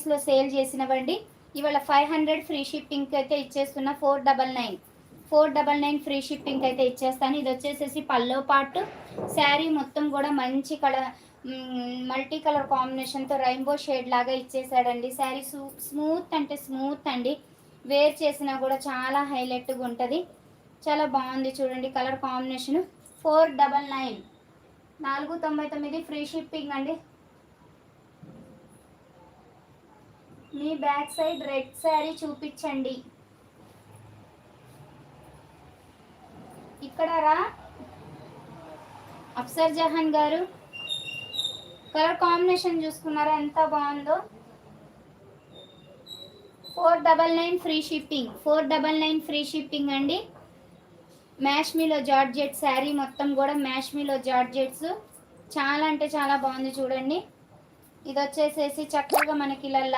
ఆఫర్స్లో sale చేసినవండి. ఇవాళ 500 free షిప్పింగ్కి అయితే ఇచ్చేస్తున్నా. 499 free షిప్పింగ్కి అయితే ఇచ్చేస్తాను. ఇది వచ్చేసేసి పల్లో పార్ట్. శారీ మొత్తం కూడా మంచి కలర్ మల్టీ కలర్ కాంబినేషన్తో రెయిన్బో షేడ్ లాగా ఇచ్చేసాడండి. శారీ స్మూత్ అంటే స్మూత్ అండి. వేర్ చేసినా కూడా చాలా హైలైట్గా ఉంటుంది. చాలా బాగుంది చూడండి కలర్ కాంబినేషన్. 499 499 ఫ్రీ షిప్పింగ్ అండి. మీ బ్యాక్ సైడ్ రెడ్ శారీ చూపించండి. ఇక్కడ రా అఫ్సర్ జహాన్ గారు, కలర్ కాంబినేషన్ చూసుకున్నారా ఎంత బాగుందో. 499 ఫ్రీ షిప్పింగ్. 499 ఫ్రీ షిప్పింగ్ అండి. మ్యాష్మీలో జార్జెట్ శారీ మొత్తం కూడా మ్యాష్మీలో జార్జెట్స్ చాలా అంటే చాలా బాగుంది చూడండి. ఇది వచ్చేసేసి చక్కగా మనకి ఇలా